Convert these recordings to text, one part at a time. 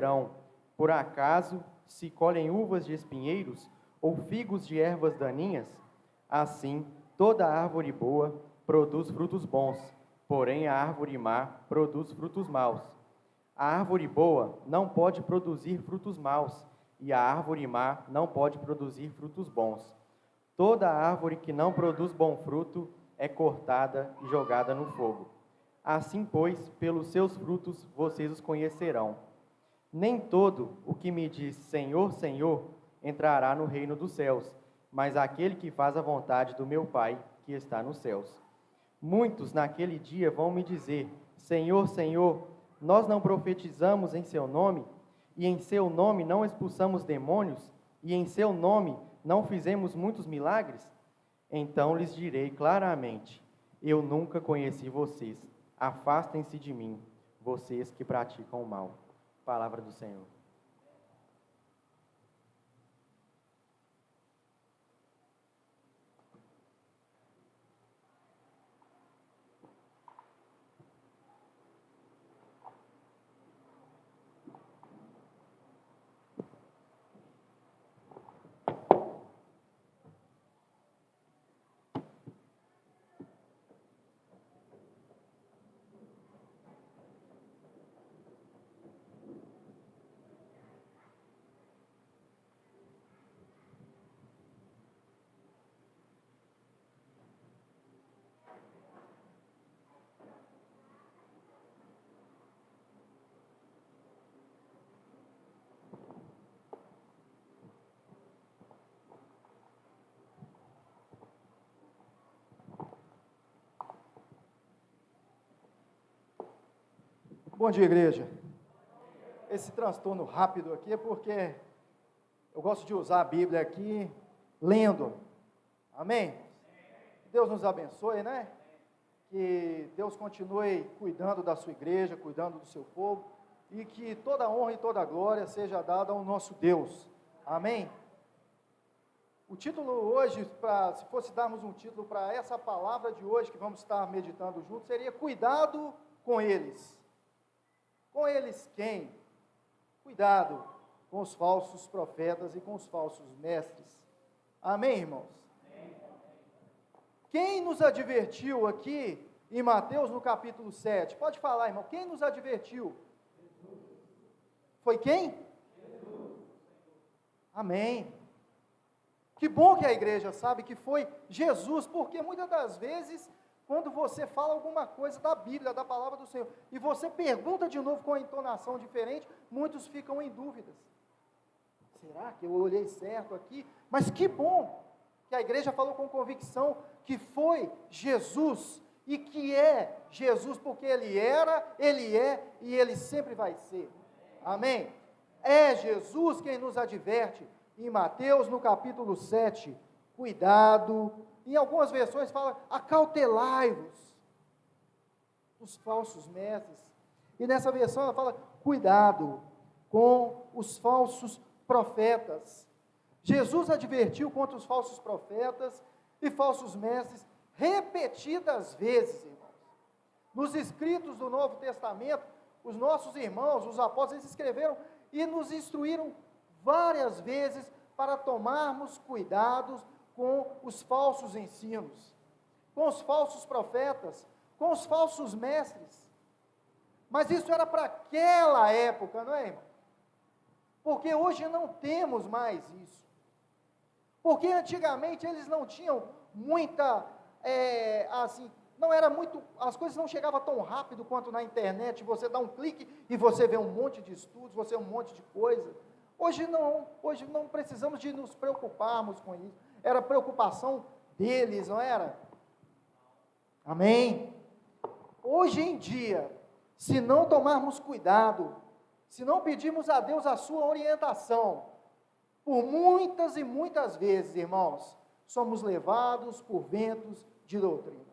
verão, por acaso se colhem uvas de espinheiros ou figos de ervas daninhas? Assim, toda árvore boa produz frutos bons, porém a árvore má produz frutos maus. A árvore boa não pode produzir frutos maus, e a árvore má não pode produzir frutos bons. Toda árvore que não produz bom fruto é cortada e jogada no fogo. Assim, pois, pelos seus frutos vocês os conhecerão. Nem todo o que me diz Senhor, Senhor, entrará no reino dos céus, mas aquele que faz a vontade do meu Pai, que está nos céus. Muitos naquele dia vão me dizer: Senhor, Senhor, nós não profetizamos em seu nome, e em seu nome não expulsamos demônios, e em seu nome não fizemos muitos milagres? Então lhes direi claramente: eu nunca conheci vocês. Afastem-se de mim, vocês que praticam o mal. Palavra do Senhor. Bom dia, igreja. Esse transtorno rápido aqui é porque eu gosto de usar a Bíblia aqui lendo. Amém? Que Deus nos abençoe, né? Que Deus continue cuidando da sua igreja, cuidando do seu povo, e que toda honra e toda glória seja dada ao nosso Deus. Amém? O título hoje, se fosse darmos um título para essa palavra de hoje que vamos estar meditando juntos, seria Cuidado com eles. Com eles quem? Cuidado com os falsos profetas e com os falsos mestres. Amém, irmãos? Amém. Quem nos advertiu aqui em Mateus no capítulo 7? Pode falar, irmão. Quem nos advertiu? Jesus. Foi quem? Jesus. Amém. Que bom que a igreja sabe que foi Jesus, porque muitas das vezes, quando você fala alguma coisa da Bíblia, da palavra do Senhor, e você pergunta de novo com a entonação diferente, muitos ficam em dúvidas. Será que eu olhei certo aqui? Mas que bom que a igreja falou com convicção que foi Jesus, e que é Jesus, porque Ele era, Ele é, e Ele sempre vai ser. Amém? É Jesus quem nos adverte, em Mateus, no capítulo 7, cuidado. Em algumas versões fala, acautelai-vos dos falsos mestres. E nessa versão ela fala, cuidado com os falsos profetas. Jesus advertiu contra os falsos profetas e falsos mestres repetidas vezes, irmãos. Nos escritos do Novo Testamento, os nossos irmãos, os apóstolos, eles escreveram e nos instruíram várias vezes para tomarmos cuidados com os falsos ensinos, com os falsos profetas, com os falsos mestres. Mas isso era para aquela época, não é, irmão? Porque hoje não temos mais isso. Porque antigamente eles não tinham muita, não era muito, as coisas não chegavam tão rápido quanto na internet, você dá um clique e você vê um monte de estudos, você vê um monte de coisa. Hoje não precisamos de nos preocuparmos com isso. Era preocupação deles, não era? Amém? Hoje em dia, se não tomarmos cuidado, se não pedirmos a Deus a sua orientação, por muitas e muitas vezes, irmãos, somos levados por ventos de doutrinas.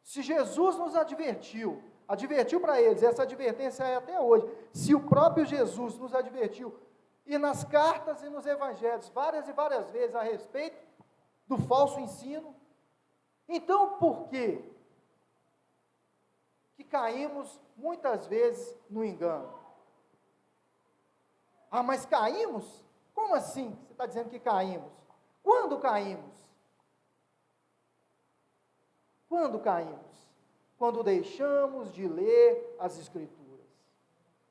Se Jesus nos advertiu para eles, essa advertência é até hoje, se o próprio Jesus nos advertiu, e nas cartas e nos evangelhos, várias e várias vezes a respeito do falso ensino, então por quê? Que caímos muitas vezes no engano? Ah, mas caímos? Como assim? Você está dizendo que caímos? Quando caímos? Quando caímos? Quando deixamos de ler as Escrituras.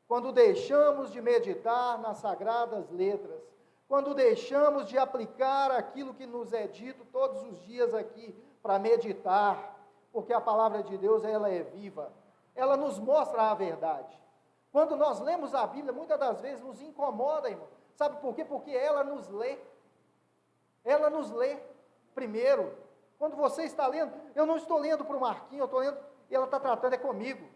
Quando deixamos de meditar nas sagradas letras. Quando deixamos de aplicar aquilo que nos é dito todos os dias aqui para meditar. Porque a palavra de Deus, ela é viva. Ela nos mostra a verdade. Quando nós lemos a Bíblia, muitas das vezes nos incomoda, irmão. Sabe por quê? Porque ela nos lê. Ela nos lê primeiro. Quando você está lendo, eu não estou lendo para o Marquinhos, eu estou lendo, e ela está tratando é comigo.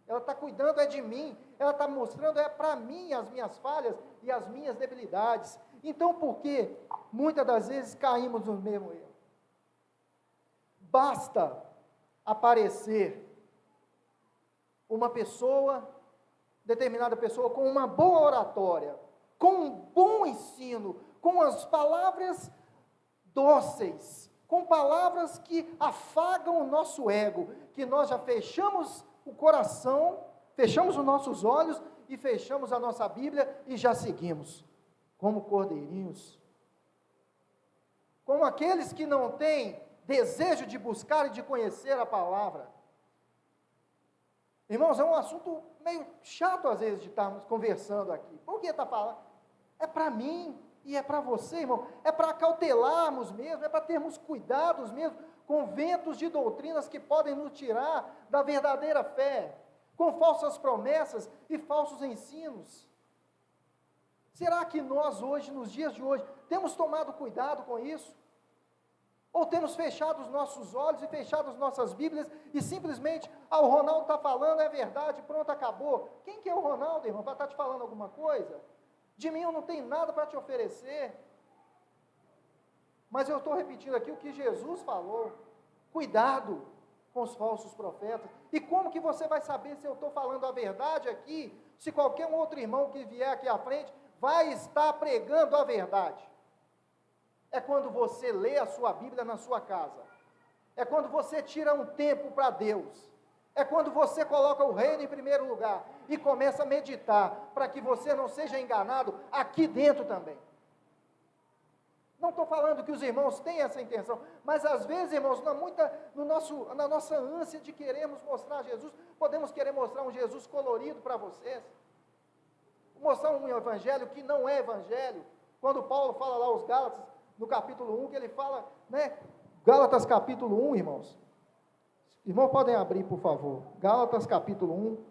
Ela está cuidando é de mim. Ela está mostrando é para mim as minhas falhas e as minhas debilidades. Então, por que muitas das vezes caímos no mesmo erro? Basta aparecer uma pessoa, determinada pessoa, com uma boa oratória, com um bom ensino, com as palavras dóceis, com palavras que afagam o nosso ego, que nós já fechamos o coração, fechamos os nossos olhos e fechamos a nossa Bíblia e já seguimos, como cordeirinhos, como aqueles que não têm desejo de buscar e de conhecer a palavra. Irmãos, é um assunto meio chato às vezes de estarmos conversando aqui. Por que está falando? É para mim e é para você, irmão. É para acautelarmos mesmo, é para termos cuidados mesmo com ventos de doutrinas que podem nos tirar da verdadeira fé, com falsas promessas e falsos ensinos. Será que nós hoje, nos dias de hoje, temos tomado cuidado com isso? Ou temos fechado os nossos olhos e fechado as nossas Bíblias e simplesmente, o Ronaldo está falando, é verdade, pronto, acabou. Quem que é o Ronaldo, irmão, para estar te falando alguma coisa? De mim eu não tenho nada para te oferecer. Mas eu estou repetindo aqui o que Jesus falou. Cuidado com os falsos profetas. E como que você vai saber se eu estou falando a verdade aqui, se qualquer um outro irmão que vier aqui à frente vai estar pregando a verdade? É quando você lê a sua Bíblia na sua casa. É quando você tira um tempo para Deus. É quando você coloca o reino em primeiro lugar e começa a meditar, para que você não seja enganado aqui dentro também. Não estou falando que os irmãos têm essa intenção, mas às vezes, irmãos, na nossa ânsia de queremos mostrar Jesus, podemos querer mostrar um Jesus colorido para vocês, mostrar um evangelho que não é evangelho. Quando Paulo fala lá aos Gálatas, no capítulo 1, que ele fala, né, Gálatas capítulo 1, irmãos, irmãos podem abrir, por favor, Gálatas capítulo 1,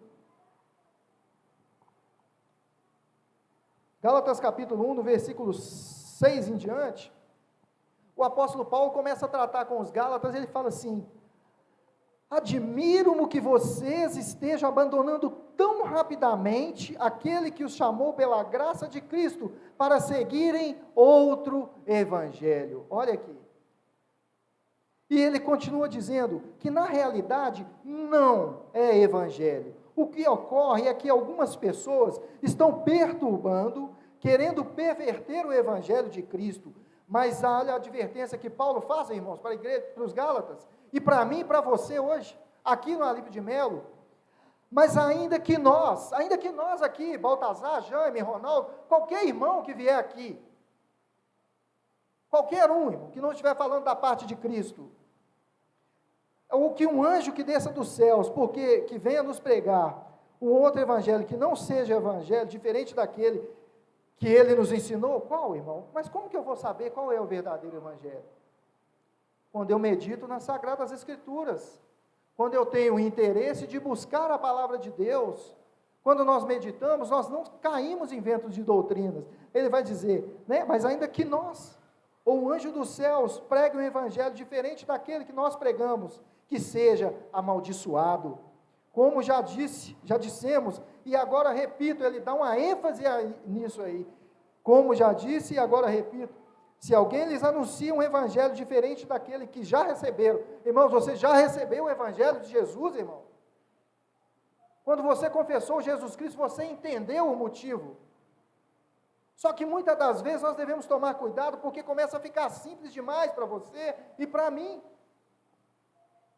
Gálatas capítulo 1, no versículo 6 em diante, o apóstolo Paulo começa a tratar com os Gálatas, ele fala assim: admiro-me que vocês estejam abandonando tão rapidamente aquele que os chamou pela graça de Cristo para seguirem outro evangelho. Olha aqui. E ele continua dizendo que na realidade não é evangelho. O que ocorre é que algumas pessoas estão perturbando, querendo perverter o evangelho de Cristo. Mas olha a advertência que Paulo faz, irmãos, para a igreja, para os Gálatas, e para mim e para você hoje, aqui no Alípio de Melo. Mas ainda que nós aqui, Baltazar, Jaime, Ronaldo, qualquer irmão que vier aqui, qualquer um, irmão, que não estiver falando da parte de Cristo, ou que um anjo que desça dos céus, porque que venha nos pregar um outro evangelho que não seja evangelho, diferente daquele que ele nos ensinou, qual, irmão? Mas como que eu vou saber qual é o verdadeiro evangelho? Quando eu medito nas Sagradas Escrituras, quando eu tenho o interesse de buscar a palavra de Deus, quando nós meditamos, nós não caímos em ventos de doutrinas. Ele vai dizer, né, mas ainda que nós, ou o anjo dos céus, pregue um evangelho diferente daquele que nós pregamos, que seja amaldiçoado. Como já dissemos, e agora repito, ele dá uma ênfase nisso aí. Como já disse, e agora repito, se alguém lhes anuncia um evangelho diferente daquele que já receberam, irmãos, você já recebeu o evangelho de Jesus, irmão? Quando você confessou Jesus Cristo, você entendeu o motivo. Só que muitas das vezes nós devemos tomar cuidado, porque começa a ficar simples demais para você e para mim.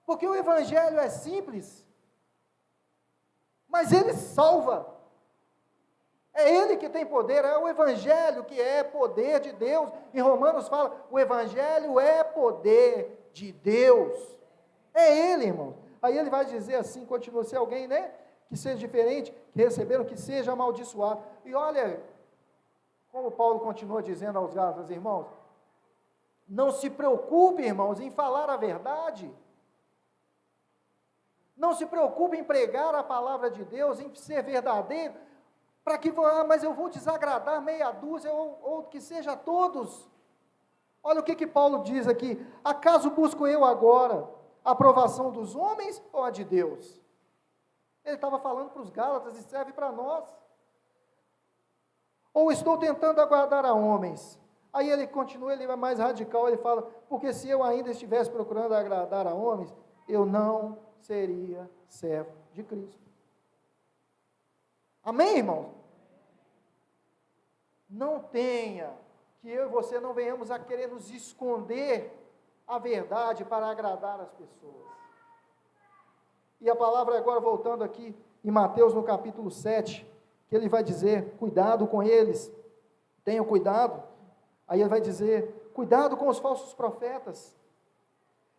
Porque o evangelho é simples, mas ele salva. É Ele que tem poder, é o Evangelho que é poder de Deus. Em Romanos fala, o Evangelho é poder de Deus. É Ele, irmão. Aí ele vai dizer assim, continua, se alguém, né, que seja diferente, que receberam, que seja amaldiçoado. E olha, como Paulo continua dizendo aos Gálatas, irmãos, não se preocupe, irmãos, em falar a verdade. Não se preocupe em pregar a palavra de Deus, em ser verdadeiro, para que, mas eu vou desagradar meia dúzia, ou que seja todos. Olha o que Paulo diz aqui, acaso busco eu agora a aprovação dos homens ou a de Deus? Ele estava falando para os Gálatas e serve para nós. Ou estou tentando agradar a homens? Aí ele continua, ele é mais radical, ele fala, porque se eu ainda estivesse procurando agradar a homens, eu não seria servo de Cristo. Amém, irmãos? Não tenha, que eu e você não venhamos a querer nos esconder a verdade para agradar as pessoas. E a palavra agora, voltando aqui, em Mateus no capítulo 7, que ele vai dizer, cuidado com eles, tenham cuidado. Aí ele vai dizer, cuidado com os falsos profetas.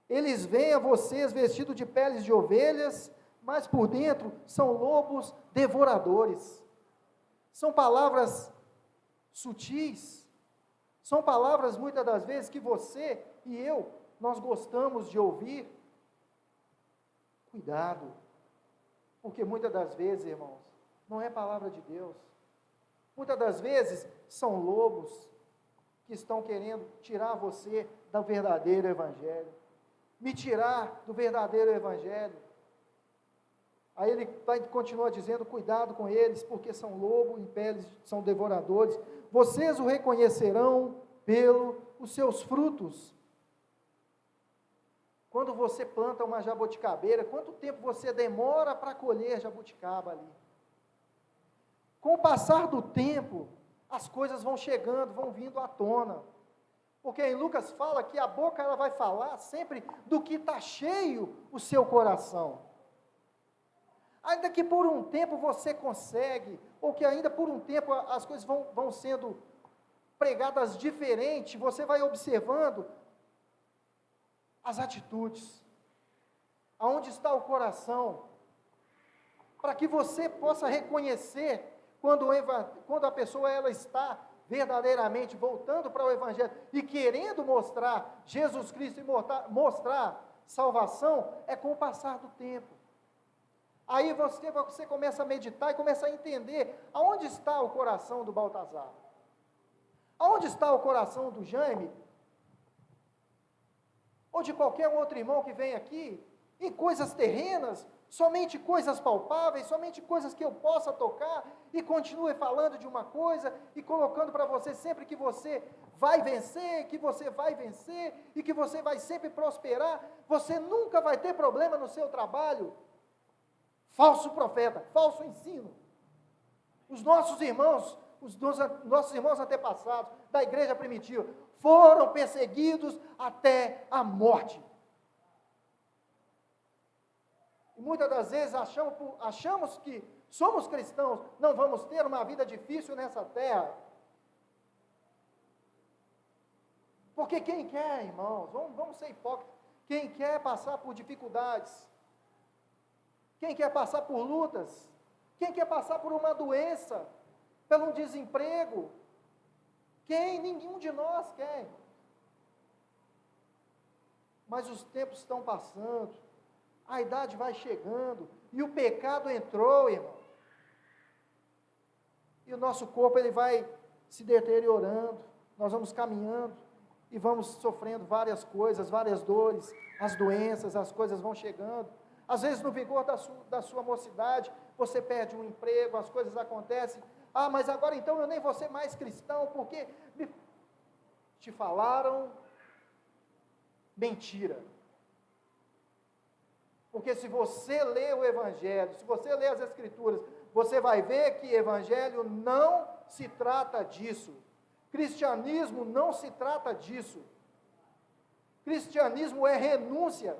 Eles vêm a vocês vestidos de peles de ovelhas, mas por dentro são lobos devoradores. São palavras sutis, são palavras muitas das vezes que você e eu, nós gostamos de ouvir. Cuidado, porque muitas das vezes, irmãos, não é palavra de Deus. Muitas das vezes são lobos que estão querendo tirar você do verdadeiro evangelho, me tirar do verdadeiro evangelho. Aí ele vai continuar dizendo, cuidado com eles, porque são lobo em peles, são devoradores. Vocês o reconhecerão pelos seus frutos. Quando você planta uma jabuticabeira, quanto tempo você demora para colher jabuticaba ali? Com o passar do tempo, as coisas vão chegando, vão vindo à tona. Porque em Lucas fala que a boca ela vai falar sempre do que está cheio o seu coração. Ainda que por um tempo você consegue, ou que ainda por um tempo as coisas vão sendo pregadas diferente, você vai observando as atitudes, aonde está o coração, para que você possa reconhecer quando a pessoa ela está verdadeiramente voltando para o Evangelho e querendo mostrar Jesus Cristo e mostrar salvação, é com o passar do tempo. Aí você começa a meditar e começa a entender aonde está o coração do Baltazar, aonde está o coração do Jaime, ou de qualquer outro irmão que vem aqui, em coisas terrenas, somente coisas palpáveis, somente coisas que eu possa tocar, e continue falando de uma coisa, e colocando para você sempre que você vai vencer, que você vai vencer, e que você vai sempre prosperar, você nunca vai ter problema no seu trabalho. Falso profeta, falso ensino. Os nossos irmãos antepassados, da igreja primitiva, foram perseguidos até a morte. E muitas das vezes achamos que somos cristãos, não vamos ter uma vida difícil nessa terra. Porque quem quer, irmãos, vamos ser hipócritas, quem quer passar por dificuldades, quem quer passar por lutas, quem quer passar por uma doença, por um desemprego, nenhum de nós quer. Mas os tempos estão passando, a idade vai chegando, e o pecado entrou, irmão. E o nosso corpo ele vai se deteriorando, nós vamos caminhando, e vamos sofrendo várias coisas, várias dores, as doenças, as coisas vão chegando. Às vezes no vigor da sua mocidade, você perde um emprego, as coisas acontecem. Ah, mas agora então eu nem vou ser mais cristão, porque te falaram mentira. Porque se você lê o Evangelho, se você lê as Escrituras, você vai ver que Evangelho não se trata disso. Cristianismo não se trata disso. Cristianismo é renúncia.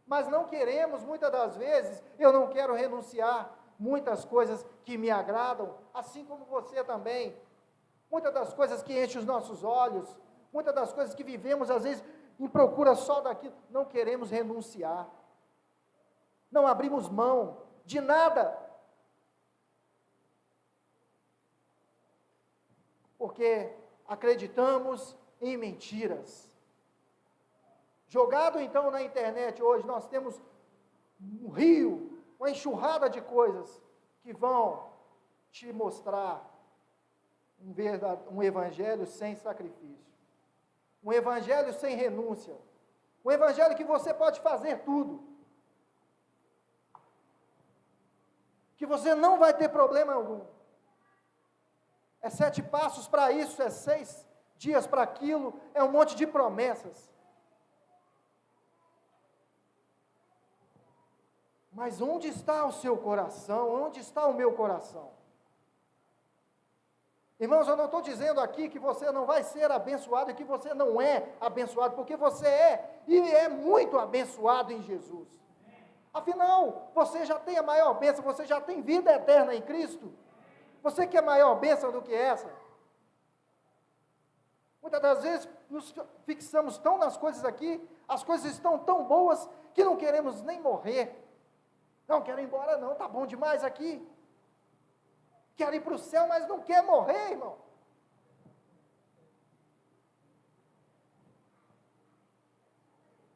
Mas não queremos, muitas das vezes, eu não quero renunciar muitas coisas que me agradam, assim como você também. Muitas das coisas que enchem os nossos olhos, muitas das coisas que vivemos, às vezes, em procura só daquilo, não queremos renunciar. Não abrimos mão de nada. Porque acreditamos em mentiras. Jogado então na internet hoje, nós temos um rio, uma enxurrada de coisas que vão te mostrar um evangelho sem sacrifício, um evangelho sem renúncia, um evangelho que você pode fazer tudo, que você não vai ter problema algum. É 7 passos para isso, é 6 dias para aquilo, é um monte de promessas. Mas onde está o seu coração? Onde está o meu coração? Irmãos, eu não estou dizendo aqui que você não vai ser abençoado e que você não é abençoado, porque você é, e é muito abençoado em Jesus. Afinal, você já tem a maior bênção, você já tem vida eterna em Cristo. Você quer maior bênção do que essa? Muitas das vezes nos fixamos tão nas coisas aqui, as coisas estão tão boas, que não queremos nem morrer. Não quero ir embora não, está bom demais aqui. Quero ir para o céu, mas não quer morrer, irmão.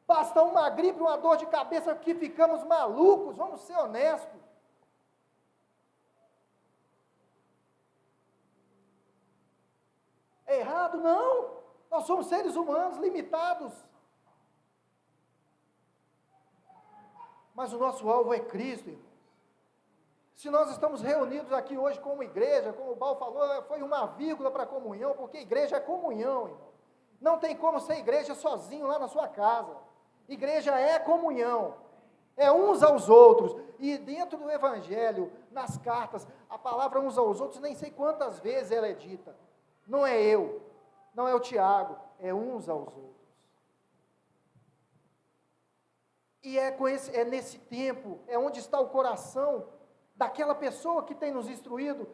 Basta uma gripe, uma dor de cabeça que ficamos malucos, vamos ser honestos. É errado? Não. Nós somos seres humanos limitados. Mas o nosso alvo é Cristo, irmãos. Se nós estamos reunidos aqui hoje como igreja, como o Bal falou, foi uma vírgula para a comunhão, porque igreja é comunhão, irmão. Não tem como ser igreja sozinho lá na sua casa. Igreja é comunhão, é uns aos outros. E dentro do Evangelho, nas cartas, a palavra uns aos outros, nem sei quantas vezes ela é dita. Não é eu, não é o Tiago, é uns aos outros. E é nesse tempo, é onde está o coração daquela pessoa que tem nos instruído,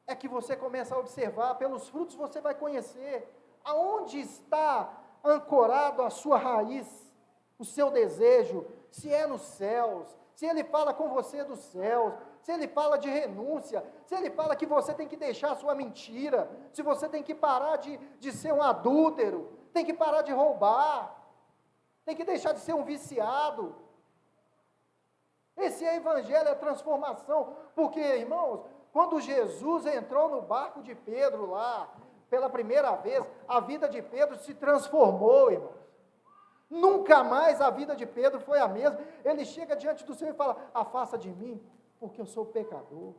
é que você começa a observar, pelos frutos você vai conhecer, aonde está ancorado a sua raiz, o seu desejo, se é nos céus, se ele fala com você dos céus, se ele fala de renúncia, se ele fala que você tem que deixar a sua mentira, se você tem que parar de ser um adúltero, tem que parar de roubar, tem que deixar de ser um viciado. Esse é evangelho, é transformação, porque, irmãos, quando Jesus entrou no barco de Pedro lá, pela primeira vez, a vida de Pedro se transformou, irmãos. Nunca mais a vida de Pedro foi a mesma. Ele chega diante do Senhor e fala: afasta de mim, porque eu sou pecador.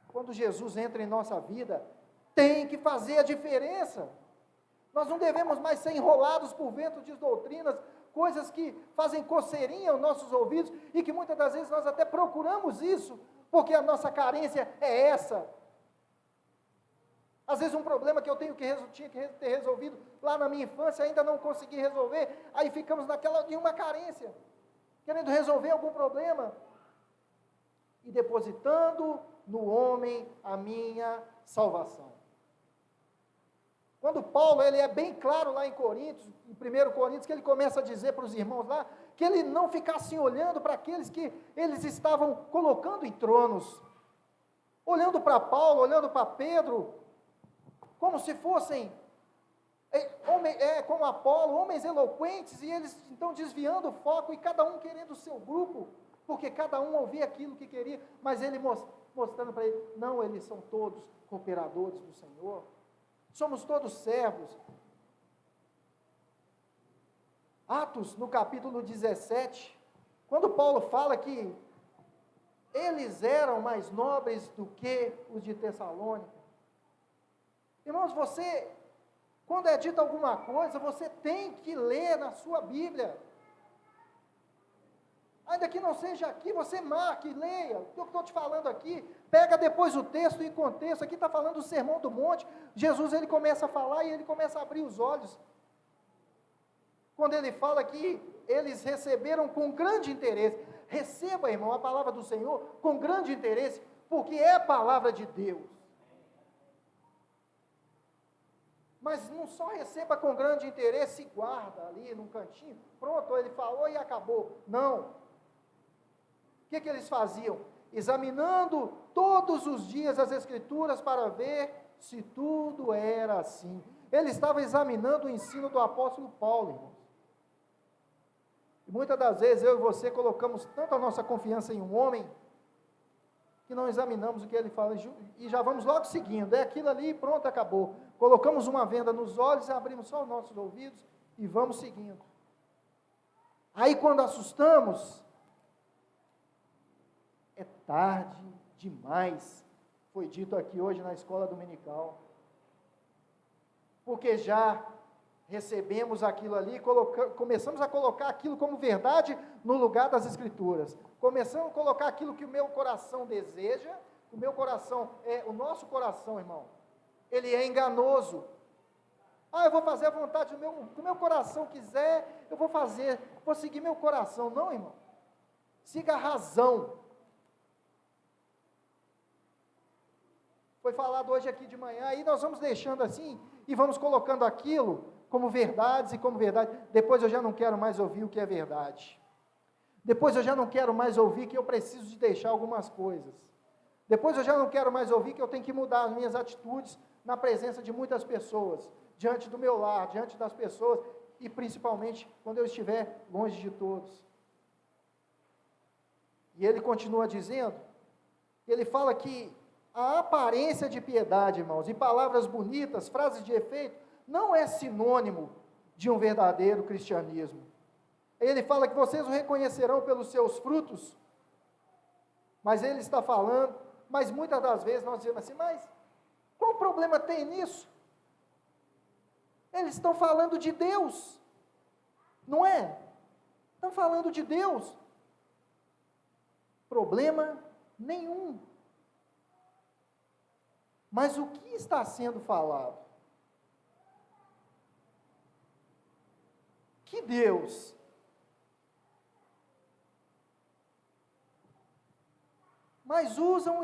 Quando Jesus entra em nossa vida, tem que fazer a diferença. Nós não devemos mais ser enrolados por vento de doutrinas, coisas que fazem coceirinha aos nossos ouvidos, e que muitas das vezes nós até procuramos isso, porque a nossa carência é essa. Às vezes um problema que eu tinha que ter resolvido lá na minha infância, ainda não consegui resolver, aí ficamos em uma carência, querendo resolver algum problema, e depositando no homem a minha salvação. Quando Paulo, ele é bem claro lá em Coríntios, em 1 Coríntios, que ele começa a dizer para os irmãos lá, que ele não ficasse olhando para aqueles que eles estavam colocando em tronos, olhando para Paulo, olhando para Pedro, como se fossem, como Apolo, homens eloquentes, e eles então desviando o foco, e cada um querendo o seu grupo, porque cada um ouvia aquilo que queria, mas ele mostrando para ele, não, eles são todos cooperadores do Senhor, somos todos servos. Atos, no capítulo 17, quando Paulo fala que eles eram mais nobres do que os de Tessalônica. Irmãos, você, quando é dito alguma coisa, você tem que ler na sua Bíblia. Ainda que não seja aqui, você marque, leia. O que eu estou te falando aqui, pega depois o texto e contexto. Aqui está falando do Sermão do Monte. Jesus, ele começa a falar e ele começa a abrir os olhos. Quando ele fala que eles receberam com grande interesse. Receba, irmão, a palavra do Senhor com grande interesse, porque é a palavra de Deus. Mas não só receba com grande interesse e guarda ali num cantinho, pronto, ele falou e acabou. Não. O que eles faziam? Examinando todos os dias as Escrituras para ver se tudo era assim. Ele estava examinando o ensino do apóstolo Paulo, irmãos. E muitas das vezes eu e você colocamos tanto a nossa confiança em um homem, que não examinamos o que ele fala e já vamos logo seguindo, é aquilo ali, pronto, acabou. Colocamos uma venda nos olhos, abrimos só os nossos ouvidos e vamos seguindo. Aí quando assustamos, é tarde demais, foi dito aqui hoje na escola dominical, porque já recebemos aquilo ali, começamos a colocar aquilo como verdade no lugar das Escrituras, começamos a colocar aquilo que o meu coração deseja, o nosso coração, irmão, ele é enganoso. Eu vou fazer a vontade do que o meu coração quiser, eu vou fazer, vou seguir meu coração. Não, irmão, siga a razão. Foi falado hoje aqui de manhã, aí nós vamos deixando assim, e vamos colocando aquilo como verdades e como verdade. Depois eu já não quero mais ouvir o que é verdade. Depois eu já não quero mais ouvir que eu preciso de deixar algumas coisas. Depois eu já não quero mais ouvir que eu tenho que mudar as minhas atitudes na presença de muitas pessoas, diante do meu lar, diante das pessoas, e principalmente quando eu estiver longe de todos. E ele continua dizendo, ele fala que a aparência de piedade, irmãos, e palavras bonitas, frases de efeito, não é sinônimo de um verdadeiro cristianismo. Ele fala que vocês o reconhecerão pelos seus frutos, mas ele está falando, mas muitas das vezes nós dizemos assim, mas qual problema tem nisso? Eles estão falando de Deus, não é? Estão falando de Deus. Problema nenhum. Mas o que está sendo falado? Que Deus? Mas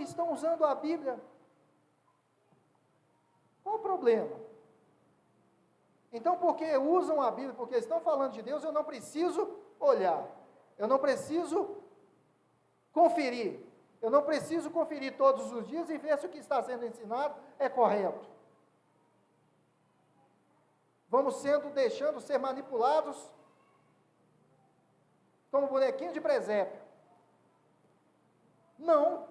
estão usando a Bíblia. Qual o problema? Então, porque usam a Bíblia, porque estão falando de Deus, eu não preciso olhar, eu não preciso conferir, eu não preciso conferir todos os dias e ver se o que está sendo ensinado é correto. Vamos deixando ser manipulados como bonequinho de presépio. Não,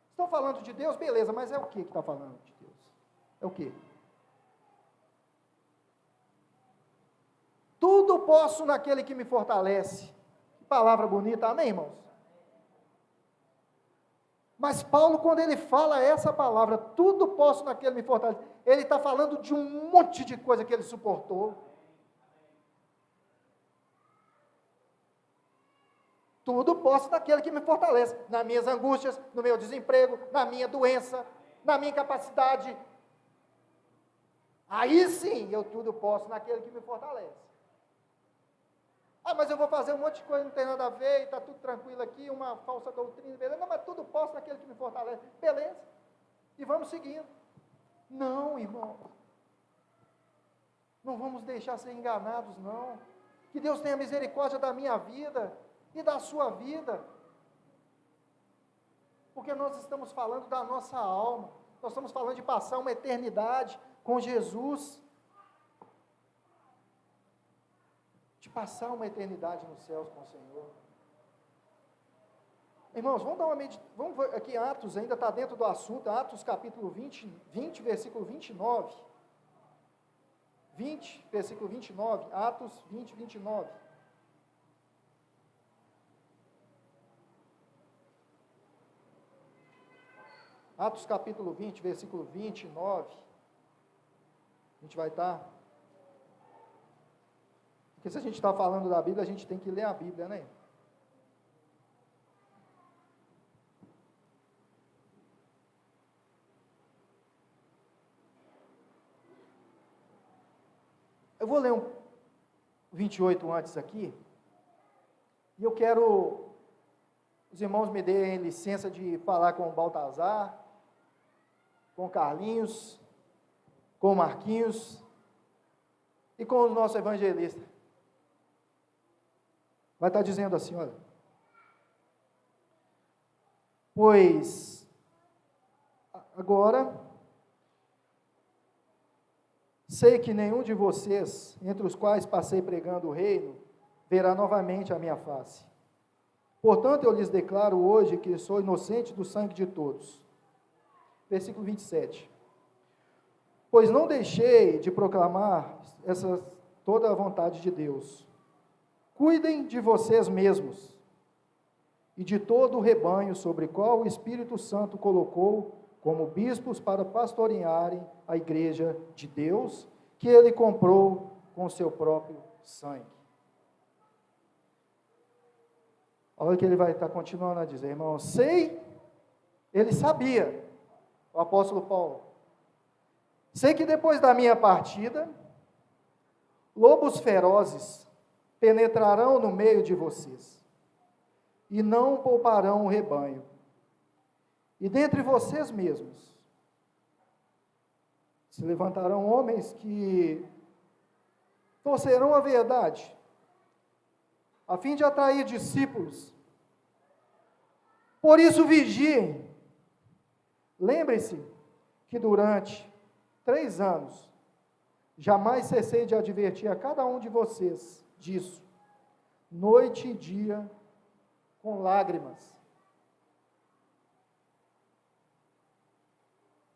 estão falando de Deus, beleza, mas é o que está falando de Deus? É o que? Tudo posso naquele que me fortalece. Que palavra bonita, amém, irmãos? Mas Paulo, quando ele fala essa palavra, tudo posso naquele que me fortalece, ele está falando de um monte de coisa que ele suportou. Tudo posso naquele que me fortalece, nas minhas angústias, no meu desemprego, na minha doença, na minha incapacidade. Aí sim, eu tudo posso naquele que me fortalece. Mas eu vou fazer um monte de coisa, não tem nada a ver, e está tudo tranquilo aqui, uma falsa doutrina, beleza? Não, mas tudo posso naquele que me fortalece, beleza? E vamos seguindo. Não, irmão. Não vamos deixar ser enganados, não. Que Deus tenha misericórdia da minha vida e da sua vida. Porque nós estamos falando da nossa alma. Nós estamos falando de passar uma eternidade com Jesus. De passar uma eternidade nos céus com o Senhor. Irmãos, vamos ver aqui, Atos ainda está dentro do assunto, Atos capítulo 20, versículo 29. 20, versículo 29, Atos 20, 29. Atos capítulo 20, versículo 29. A gente vai estar... Porque se a gente está falando da Bíblia, a gente tem que ler a Bíblia, né? Eu vou ler 28 antes aqui, e eu quero Os irmãos me deem licença de falar com o Baltazar, com o Carlinhos, com o Marquinhos e com o nosso evangelista. Vai estar dizendo assim, olha, pois agora sei que nenhum de vocês, entre os quais passei pregando o reino, verá novamente a minha face. Portanto, eu lhes declaro hoje que sou inocente do sangue de todos. Versículo 27. Pois não deixei de proclamar toda a vontade de Deus. Cuidem de vocês mesmos e de todo o rebanho sobre o qual o Espírito Santo colocou como bispos para pastorearem a igreja de Deus, que ele comprou com o seu próprio sangue. Olha o que ele vai estar continuando a dizer, irmão. Ele sabia, o apóstolo Paulo, sei que depois da minha partida, lobos ferozes penetrarão no meio de vocês, e não pouparão o rebanho. E dentre vocês mesmos, se levantarão homens que torcerão a verdade, a fim de atrair discípulos. Por isso vigiem. Lembre-se que durante 3 anos, jamais cessei de advertir a cada um de vocês disso, noite e dia, com lágrimas.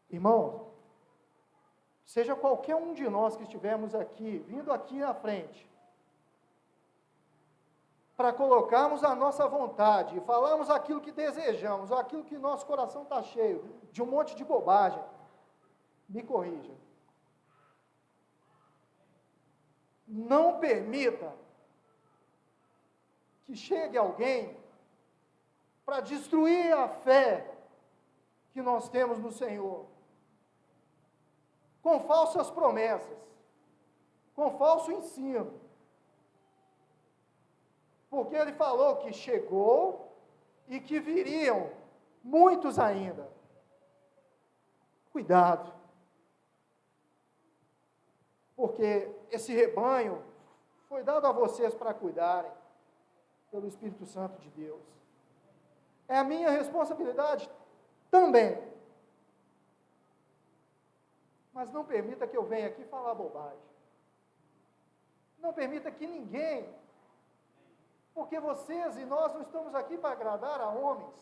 Irmão, seja qualquer um de nós que estivermos aqui, vindo aqui na frente, para colocarmos a nossa vontade, e falarmos aquilo que desejamos, ou aquilo que nosso coração está cheio, de um monte de bobagem, me corrija. Não permita que chegue alguém para destruir a fé que nós temos no Senhor, com falsas promessas, com falso ensino. Porque ele falou que chegou e que viriam muitos ainda. Cuidado. Porque esse rebanho foi dado a vocês para cuidarem, pelo Espírito Santo de Deus. É a minha responsabilidade também. Mas não permita que eu venha aqui falar bobagem. Não permita que ninguém, porque vocês e nós não estamos aqui para agradar a homens.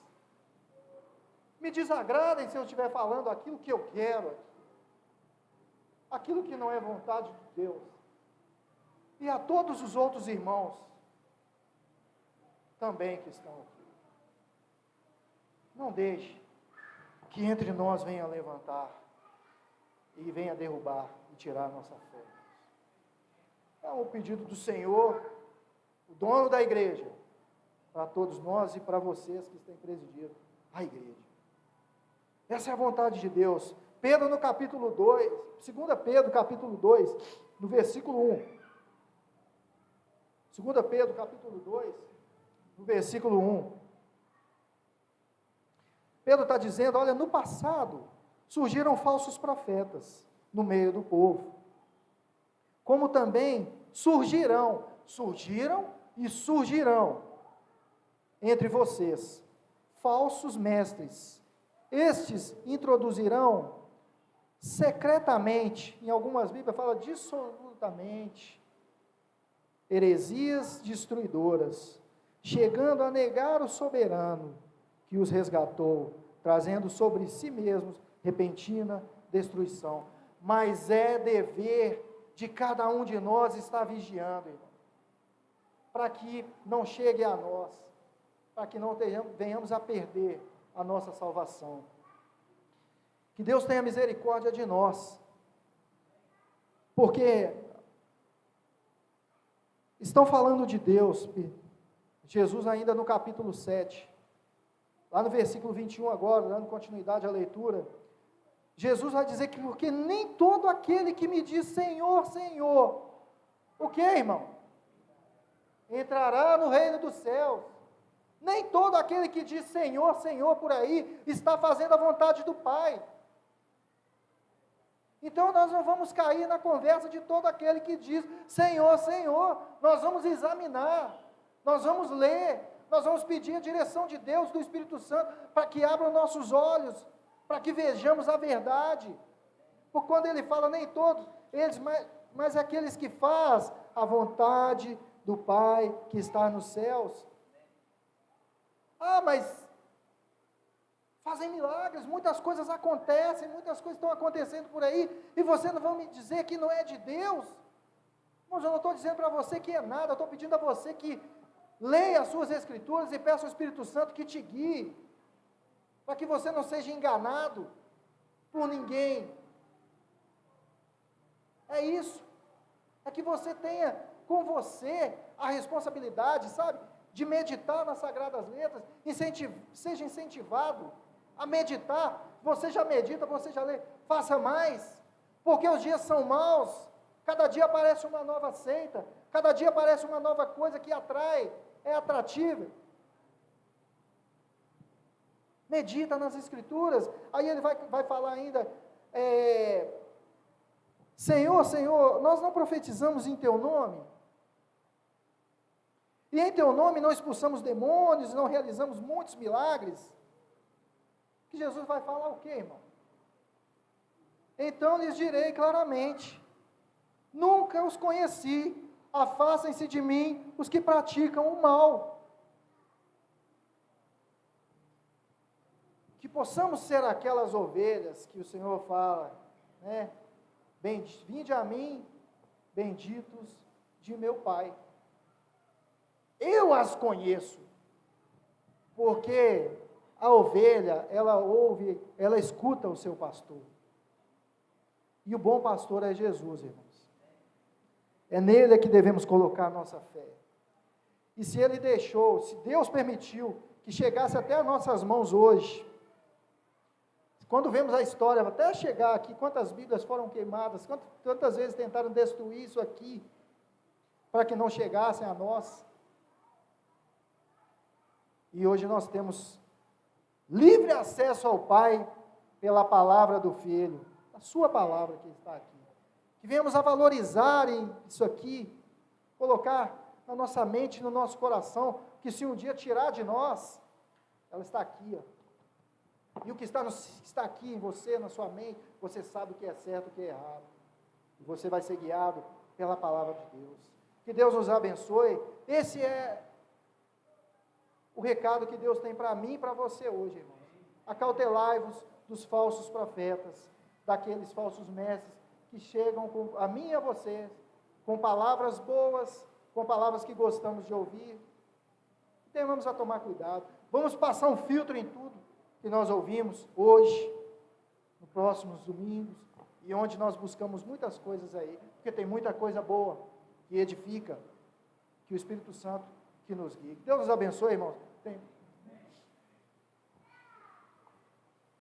Me desagradem se eu estiver falando aquilo que eu quero, aquilo que não é vontade de Deus. E a todos os outros irmãos também que estão aqui. Não deixe que entre nós venha levantar e venha derrubar e tirar a nossa fé. É um pedido do Senhor, o dono da igreja, para todos nós e para vocês que têm presidido a igreja. Essa é a vontade de Deus. Pedro no capítulo 2, 2 Pedro capítulo 2, no versículo 1. 2 Pedro capítulo 2, no versículo 1. Pedro está dizendo, olha, no passado surgiram falsos profetas no meio do povo, como também surgiram e surgirão entre vocês falsos mestres. Estes introduzirão secretamente, em algumas Bíblias fala dissolutamente, heresias destruidoras, chegando a negar o soberano que os resgatou, trazendo sobre si mesmos repentina destruição. Mas é dever de cada um de nós estar vigiando, irmão, para que não chegue a nós, para que não venhamos a perder a nossa salvação. Que Deus tenha misericórdia de nós, porque estão falando de Deus. Jesus ainda no capítulo 7, lá no versículo 21 agora, dando continuidade à leitura, Jesus vai dizer que porque nem todo aquele que me diz Senhor, Senhor, o que, irmão? Entrará no reino dos céus, Nem todo aquele que diz Senhor, Senhor por aí, está fazendo a vontade do Pai. Então nós não vamos cair na conversa de todo aquele que diz Senhor, Senhor. Nós vamos examinar, nós vamos ler, nós vamos pedir a direção de Deus, do Espírito Santo, para que abram nossos olhos, para que vejamos a verdade. Porque quando ele fala nem todos, mas aqueles que fazem a vontade do Pai que está nos céus. Ah, mas fazem milagres, muitas coisas acontecem, muitas coisas estão acontecendo por aí, e você não vai me dizer que não é de Deus? Mas eu não estou dizendo para você que é nada, eu estou pedindo a você que leia as suas escrituras e peça ao Espírito Santo que te guie, para que você não seja enganado por ninguém. É isso, é que você tenha com você a responsabilidade, sabe, de meditar nas Sagradas Letras, seja incentivado a meditar. Você já medita, você já lê, faça mais, porque os dias são maus, cada dia aparece uma nova seita, cada dia aparece uma nova coisa que atrai, é atrativa. Medita nas Escrituras. Aí ele vai falar ainda, Senhor, Senhor, nós não profetizamos em Teu nome? E em Teu nome não expulsamos demônios, não realizamos muitos milagres? Que Jesus vai falar o quê, irmão? Então lhes direi claramente, nunca os conheci, afastem-se de mim os que praticam o mal. Que possamos ser aquelas ovelhas que o Senhor fala, né? Vinde a mim, benditos de meu Pai. Eu as conheço, porque a ovelha, ela ouve, ela escuta o seu pastor. E o bom pastor é Jesus, irmãos. É nele que devemos colocar a nossa fé. E se ele deixou, se Deus permitiu que chegasse até as nossas mãos hoje, quando vemos a história, até chegar aqui, quantas Bíblias foram queimadas, quantas vezes tentaram destruir isso aqui, para que não chegassem a nós. E hoje nós temos livre acesso ao Pai pela palavra do Filho, a sua palavra que está aqui. Que venhamos a valorizar isso aqui, colocar na nossa mente, no nosso coração, que se um dia tirar de nós, ela está aqui, ó. E o que está aqui em você, na sua mente, você sabe o que é certo e o que é errado. E você vai ser guiado pela palavra de Deus. Que Deus nos abençoe. Esse é o recado que Deus tem para mim e para você hoje, irmãos. Acautelai-vos dos falsos profetas, daqueles falsos mestres que chegam a mim e a vocês, com palavras boas, com palavras que gostamos de ouvir. Então vamos a tomar cuidado. Vamos passar um filtro em tudo que nós ouvimos hoje, nos próximos domingos, e onde nós buscamos muitas coisas aí, porque tem muita coisa boa, que edifica, que o Espírito Santo que nos guie. Deus nos abençoe, irmãos.